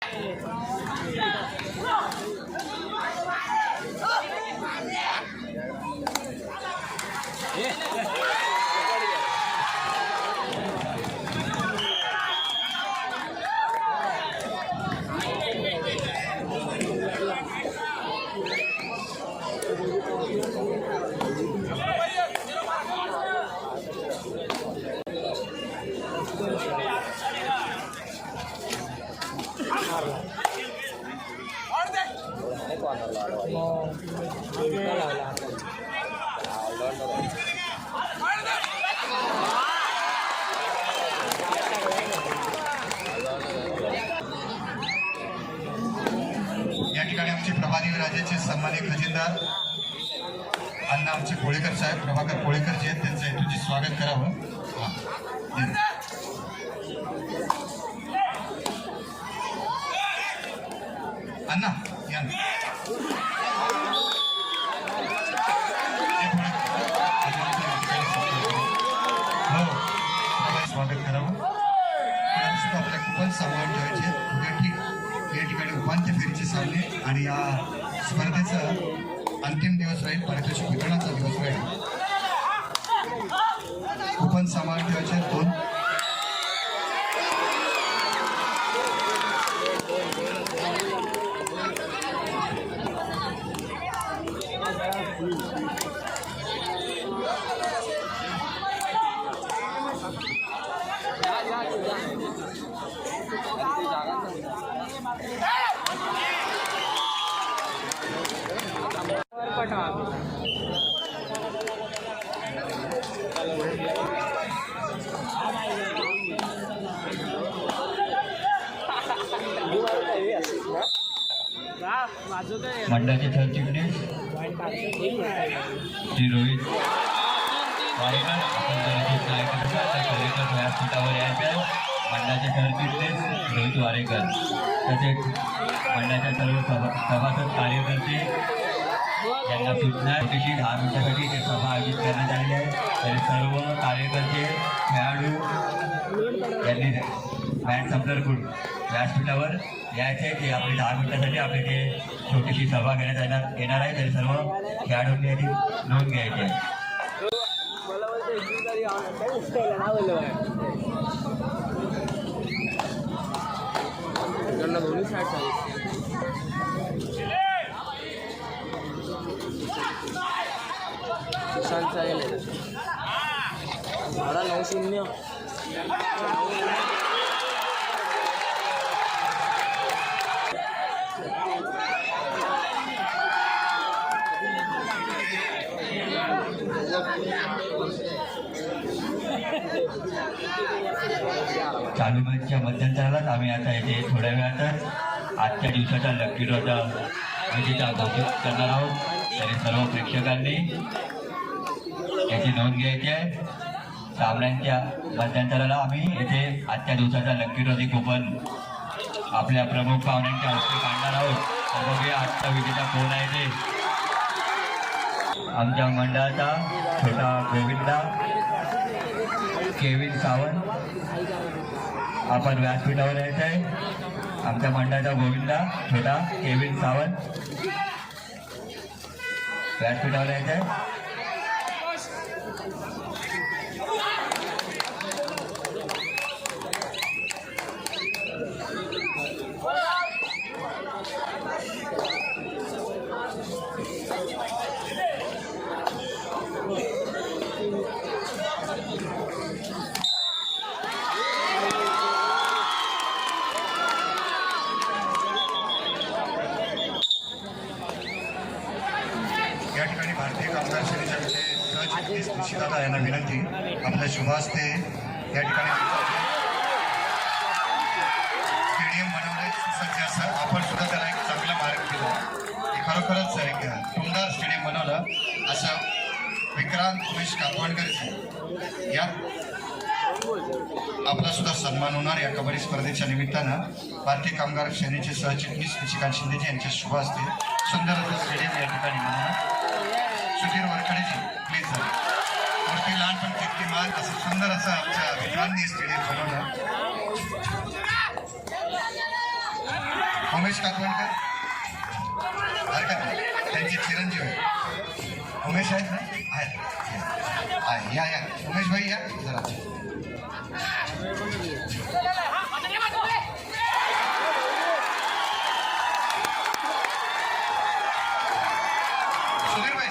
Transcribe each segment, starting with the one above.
या ठिकाणी आमचे प्रभारी राजाचे सन्मानित खजिनदार अण्णा आमचे कोळेकर साहेब, प्रभाकर कोळेकर जे आहेत त्यांचं हेतूचे स्वागत करावं. अण्णा या स्वागत करावं. आपल्या कुपन सांभाळून ठेवायचे. या ठिकाणी उपांत्य फेरीचे सामने आणि या स्पर्धेचा अंतिम दिवस राहील, पारितोषिक वितरणाचा दिवस राहील. कुपन सांभाळून ठेवायचे 2. मंडळाचे सरचिटणीस श्री रोहित वारेकर, कार्यकर्ता व्यासपीठावर यायचे. मंडळाचे सरचिटणीस रोहित वारेकर तसेच मंडळाच्या सर्व सभासद कार्यकर्ते यांना सूचना छोटीशी 10 मिनिटांसाठी ते सभा आयोजित करण्यात आलेली आहे. तरी सर्व कार्यकर्ते खेळाडू यांनी मॅच संपल्यावर व्यासपीठावर यायचे. ते आपली 10 मिनिटांसाठी आपली ते छोटीशी सभा घेण्यात येणार आहे. तरी सर्व खेळाडूंनी याची नोंद घ्यायची आहे. सुशांतचा गेले 9-0. चालू मॅचच्या मध्यंतरालाच आम्ही आता येथे थोड्या वेळातच आजच्या दिवसाचा लकी ड्रॉचा विजेता घोषित करणार आहोत. तरी सर्व प्रेक्षकांनी याची नोंद घ्यायची आहे. सामन्यांच्या मध्यंतराला आम्ही येथे आजच्या दिवसाचा लकी ड्रॉची कुपन आपल्या प्रमुख पाहुण्यांच्या हस्ते काढणार आहोत. तर बघूया आजचा विजेता कोण आहे ते. आमच्या मंडळाचा छोटा गोविंदा केविन सावंत आपण व्यासपीठावर यायचं आहे. आमच्या मंडळाचा गोविंदा छोटा केविन सावंत व्यासपीठावर यायचं आहे. या ठिकाणी भारतीय कामगार सेनेच्या सहचिटणीस निशिदादा यांना विनंती, आपल्या शुभ हस्ते या ठिकाणी स्टेडियम बनवणे सुसज्ज असं आपण सुद्धा त्याला एक चांगला मार्ग दिला. हे खरोखरच एक टुमदार स्टेडियम बनवलं असं विक्रांत उमेश कातवाडकरचे यात आपला सुद्धा सन्मान होणार. या कबड्डी स्पर्धेच्या निमित्तानं भारतीय कामगार सेनेचे सहचिटणीस निशिकांत शिंदेजी यांच्या शुभ हस्ते सुंदर असं स्टेडियम या ठिकाणी बनवणार. सुधीर वरखडेजी प्लीज मूर्ती लहान पण तितकी मान असं सुंदर असं आमच्या विक्रांतनी स्टेडियम बनवलं. उमेश कातवणकर हरकत नाही, त्यांचे चिरंजीव आहे. उमेश आहेत ना? आहेत. या या उमेश भाई या जरा. सुधीर भाई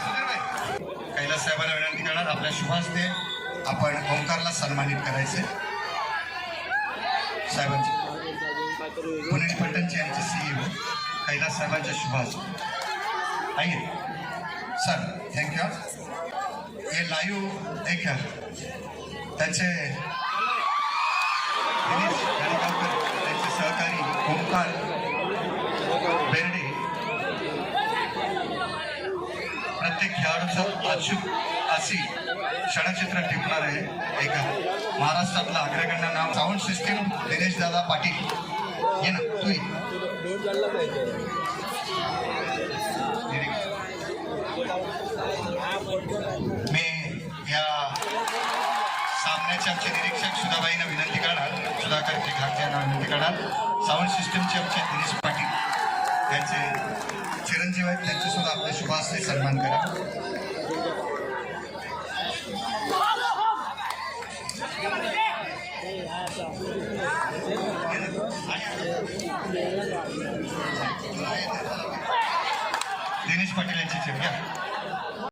कैलास साहेबांना विनंती करणार आपल्या शुभ हस्ते आपण ओंकारला सन्मानित करायचे. साहेबांचे पुणे पट्टणचे यांचे सीईओ कैलास साहेबांच्या शुभ हस्ते. आइए सर, थँक्यू. हे लाईव्ह एक त्यांचे दिनेश गाडीगावकर, त्यांचे सहकारी ओंकार बेर्डे, प्रत्येक खेळाडूचं अचूक अशी क्षणचित्र टिपणार आहे. एक महाराष्ट्रातलं अग्रगण्य नाव साऊंड सिस्टीम दिनेश दादा पाटील. ये ना तू ये. मी या सामन्याचे आमचे निरीक्षक सुधाबाईंना विनंती करणार, सुधाकर घाटे यांना विनंती करणार. साऊंड सिस्टीमचे आमचे दिनेश पाटील यांचे चिरंजीव आहेत, त्यांचे सुद्धा आपल्या शुभ हस्ते सन्मान करा. दिनेश पाटील यांची चिरंजीव